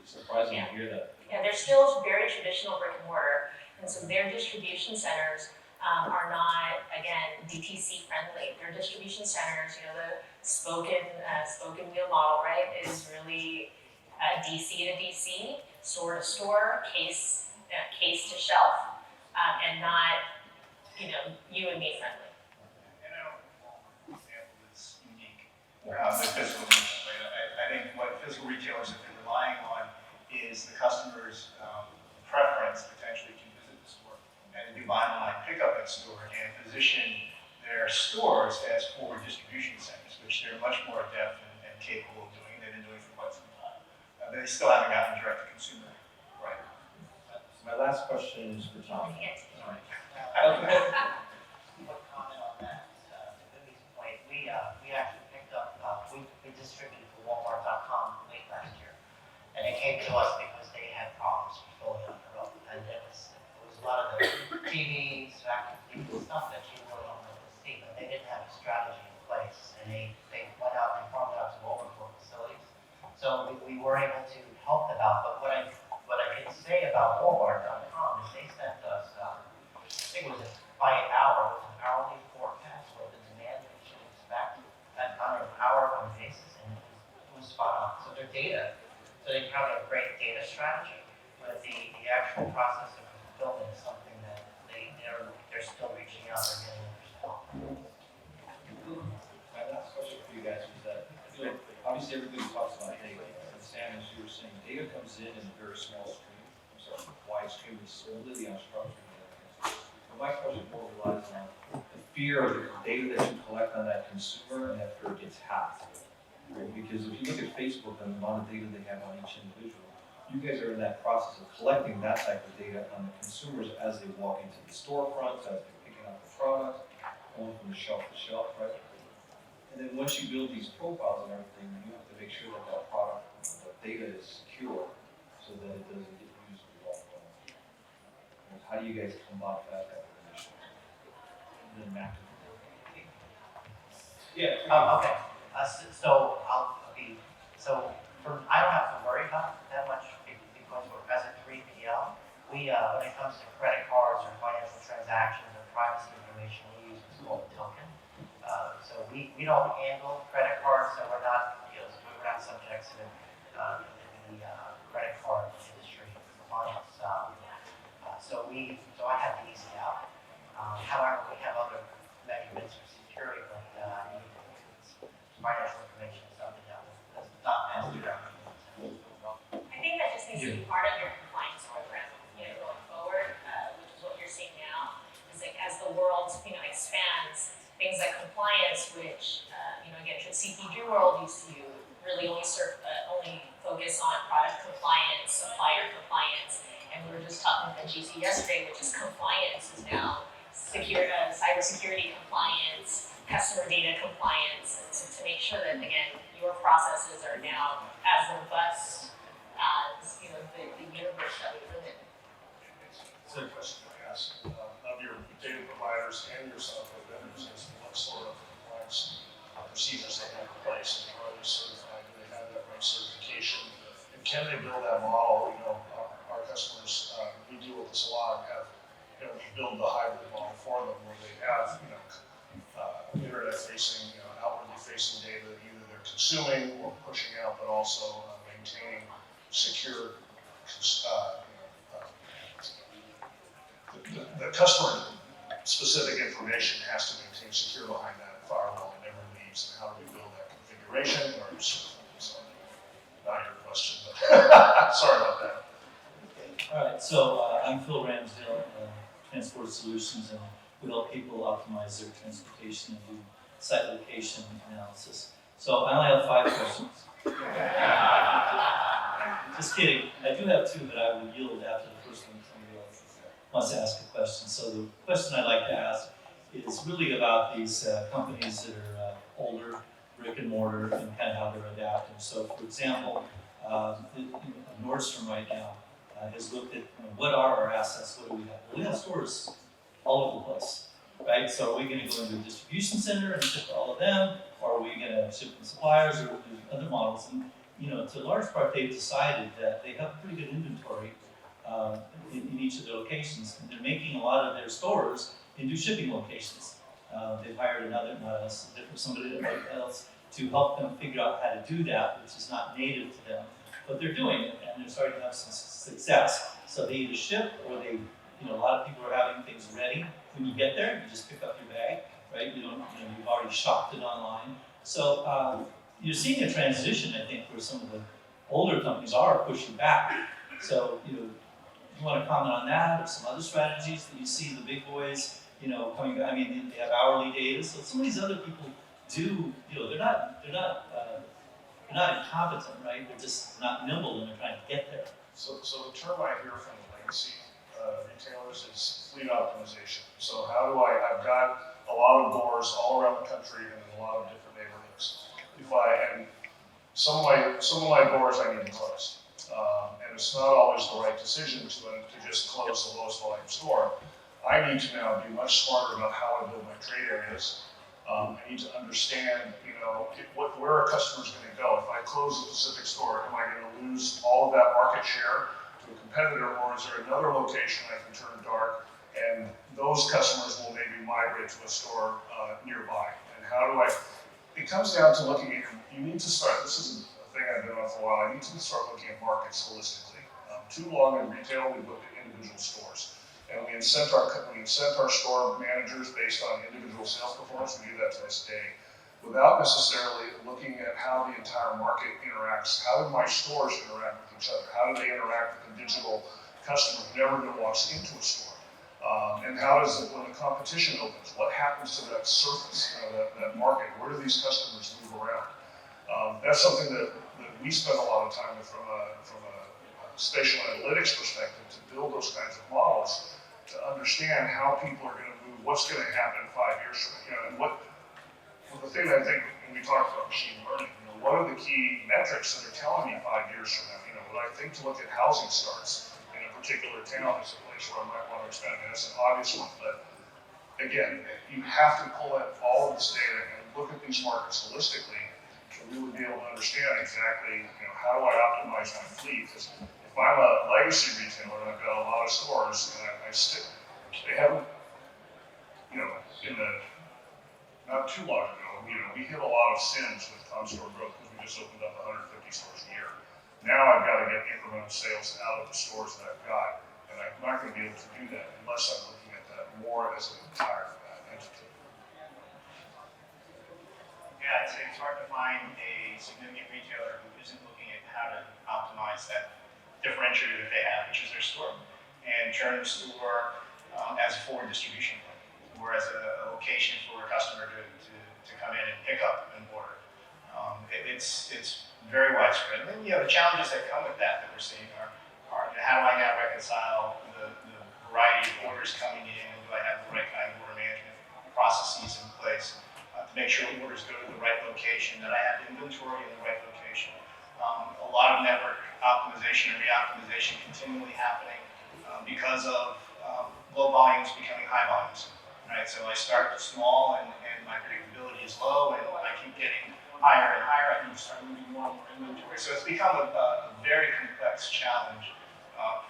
It's surprising to hear that. Yeah, they're still very traditional brick and mortar, and so their distribution centers are not, again, DTC friendly. Their distribution centers, the spoken wheel model, right, is really DC to DC, store to store, case to shelf, and not, you and me friendly. And I don't know if example is unique with physical retail, right? I think what physical retailers have been relying on is the customer's preference potentially to visit the store and to do buy online, pick up at store, and position their stores as forward distribution centers, which they're much more adept and capable of doing. They've been doing for quite some time. They still haven't gotten direct to consumer. Right. So my last question is for Tom. Sorry. Quick comment on that, to Vivi's point, we actually picked up, we distributed for Walmart.com late last year. And it came to us because they had problems fulfilling on their own. And it was a lot of the TVs, vacuum cleaners, stuff that you really don't really see, but they didn't have a strategy in place. And they went out and farmed out to overflow facilities. So we were able to help them out, but what I can say about Walmart.com is they sent us, I think it was by an hour, it was an hourly forecast of the demand that you should expect on an hour basis, and it was spot on. So their data, so they have a great data strategy, but the actual process of fulfillment is something that they're still reaching out, they're getting understood. My last question for you guys is that, obviously everybody talks about data. And Sam, as you were saying, data comes in a very small stream. Wide stream is literally unstructured. But my question more relies on the fear of the data that you collect on that consumer, and that fear gets hacked. Right? Because if you look at Facebook and the amount of data they have on each individual, you guys are in that process of collecting that type of data on the consumers as they walk into the storefronts, as they're picking up the product, going from the shelf to shelf, right? And then once you build these profiles and everything, you have to make sure that that product, the data is secure so that it doesn't get used to walk on. How do you guys combat that type of initiative? And then Matt. Yeah. Okay, I don't have to worry about that much because as a 3PL, when it comes to credit cards or financial transactions or privacy information, we use what's called a token. So we don't handle credit cards, so we're not subject to the credit card industry compliance. So I have these out. However, we have other measurements for security, but financial information is something that is not passed around. I think that just needs to be part of your compliance program, going forward, which is what you're seeing now. Is like as the world, expands, things like compliance, which, again, the CPG world used to really only focus on product compliance, supplier compliance, and we were just talking with the GC yesterday, which is compliance is now cybersecurity compliance, customer data compliance, and so to make sure that, again, your processes are now as robust as, the universe that we live in. It's a question I ask of your data providers and your software vendors as to what sort of compliance procedures they have in place, and are they certified, do they have that right certification, and can they build that model? Our customers, we deal with this a lot, have build the hybrid model for them where they have internet facing, outwardly facing data that either they're consuming or pushing out, but also maintaining secure the customer specific information has to maintain secure behind that firewall and never leaves. And how do we build that configuration? Or so, not your question, but sorry about that. All right, so I'm Phil Ramsdale, Transport Solutions, and we help people optimize their transportation and do site location analysis. So I only have 5 questions. Just kidding. I do have 2, but I will yield after the first one if somebody else wants to ask a question. So the question I'd like to ask is really about these companies that are older, brick and mortar, and kind of how they're adapting. So for example, Nordstrom right now has looked at what are our assets, what do we have? Well, we have stores all over the place, right? So are we gonna go into a distribution center and ship to all of them? Or are we gonna ship to suppliers or do other models? And to a large part, they've decided that they have pretty good inventory in each of their locations. And they're making a lot of their stores into shipping locations. They've hired somebody else to help them figure out how to do that, which is not native to them. But they're doing it, and they're starting to have some success. So they either ship, or they, a lot of people are having things ready. When you get there, you just pick up your bag, right? You've already shopped it online. So you're seeing a transition, I think, where some of the older companies are pushing back. So, you want to comment on that, or some other strategies that you see the big boys, coming back? I mean, they have hourly data. So some of these other people do, they're not incompetent, right? They're just not nimble and they're trying to get there. So the term I hear from the legacy retailers is fleet optimization. So how do I've got a lot of doors all around the country and in a lot of different neighborhoods. And some of my doors I need to close. And it's not always the right decision to just close the lowest volume store. I need to now be much smarter about how I build my trade areas. I need to understand, where are customers going to go? If I close a specific store, am I going to lose all of that market share to a competitor, or is there another location I can turn dark, and those customers will maybe migrate to a store nearby? And how do it comes down to looking at, you need to start, this is a thing I've been on for a while, I need to start looking at markets holistically. Too long in retail, we've looked at individual stores. And we incent our store managers based on individual sales performance. We do that to this day, without necessarily looking at how the entire market interacts. How do my stores interact with each other? How do they interact with the digital customer who never even walks into a store? And how does it, when the competition opens, what happens to that surface, that market? Where do these customers move around? That's something that we spend a lot of time with from a spatial analytics perspective, to build those kinds of models, to understand how people are going to move, what's going to happen 5 years from now, and the thing that I think when we talk about machine learning, what are the key metrics that are telling me 5 years from now? Would I think to look at housing starts in a particular town as a place where I might want to expand? That's an obvious one, but again, you have to pull in all of this data and look at these markets holistically to really be able to understand exactly, how do I optimize my fleet? Because if I'm a legacy retailer and I've got a lot of stores and they haven't, not too long ago, we hit a lot of sins with comp store growth because we just opened up 150 stores a year. Now I've got to get incremental sales out of the stores that I've got, and I'm not going to be able to do that unless I'm looking at that more as an entire entity. Yeah, I'd say it's hard to find a significant retailer who isn't looking at how to optimize that differentiator that they have, which is their store, and turn the store as a forward distribution point, or as a location for a customer to come in and pick up and order. It's very widespread. And then the challenges that come with that we're seeing are how do I now reconcile the variety of orders coming in, and do I have the right kind of order management processes in place to make sure orders go to the right location, that I have inventory in the right location. A lot of network optimization and re-optimization continually happening because of low volumes becoming high volumes, right? So I start small and my predictability is low, and I keep getting higher and higher. I can start moving more and more inventory. So it's become a very complex challenge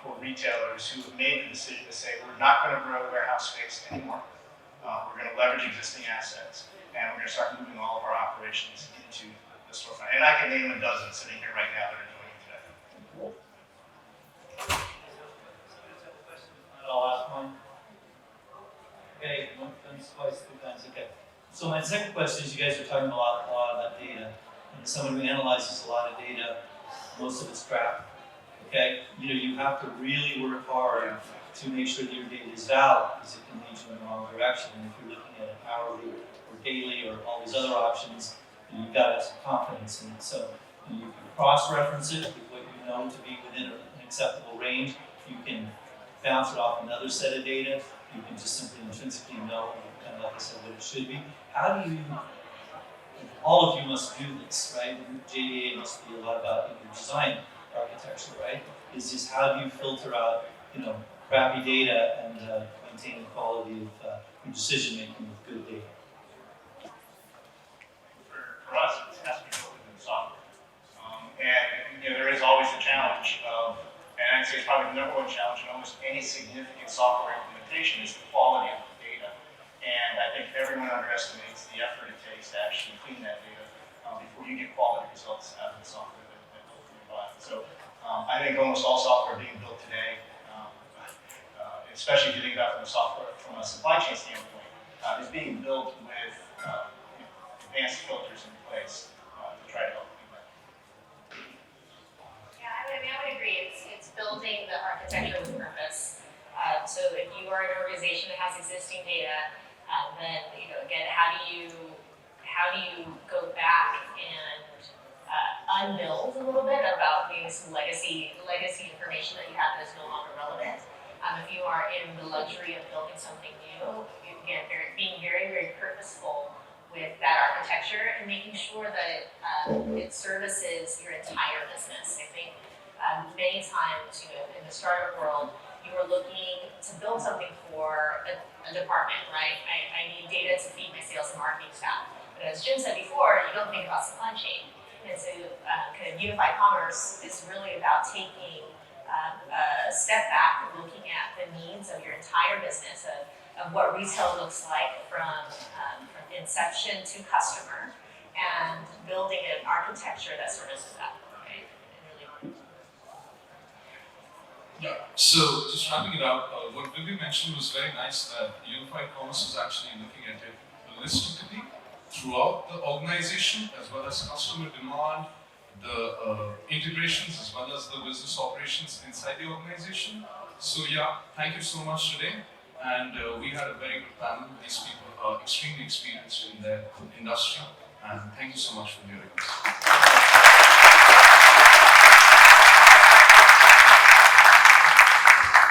for retailers who have made the decision to say, we're not going to grow warehouse space anymore. We're going to leverage existing assets, and we're going to start moving all of our operations into the storefront. And I can name a dozen sitting here right now that are doing it today. Okay, once, twice, 3 times, okay. So my second question is, you guys are talking a lot about data. And as someone who analyzes a lot of data, most of it's crap, okay? You have to really work hard to make sure that your data is valid, because it can lead you in the wrong direction. And if you're looking at it hourly or daily or all these other options, you've got to have some confidence in it. So you can cross-reference it with what you know to be within an acceptable range. You can bounce it off another set of data. You can just simply intrinsically know, kind of like I said, what it should be. How do you, all of you must do this, right? JDA must be a lot about design architecture, right? Is just how do you filter out, crappy data and maintain the quality of your decision making with good data? For us, it has to be built within software. There is always the challenge of, and I'd say it's probably the number one challenge in almost any significant software implementation is the quality of the data. And I think everyone underestimates the effort it takes to actually clean that data before you get quality results out of the software that you buy. So I think almost all software being built today, especially if you think about it from a supply chain standpoint, is being built with advanced filters in place to try to help clean that. Yeah, I would agree. It's building the architecture with purpose. So if you are an organization that has existing data, then again, how do you go back and unbuild a little bit about maybe some legacy information that you have that is no longer relevant? If you are in the luxury of building something new, again, being very, very purposeful with that architecture and making sure that it services your entire business. I think many times, in the startup world, you are looking to build something for a department, right? I need data to feed my sales and marketing staff. But as Jim said before, you don't think about supply chain. And so kind of unified commerce is really about taking a step back and looking at the needs of your entire business, of what retail looks like from inception to customer, and building an architecture that services that, right? And really So just wrapping it up, what Vivi mentioned was very nice, that unified commerce is actually looking at it holistically throughout the organization, as well as customer demand, the integrations, as well as the business operations inside the organization. So yeah, thank you so much today. And we had a very good panel. These people are extremely experienced in their industry. And thank you so much for hearing us.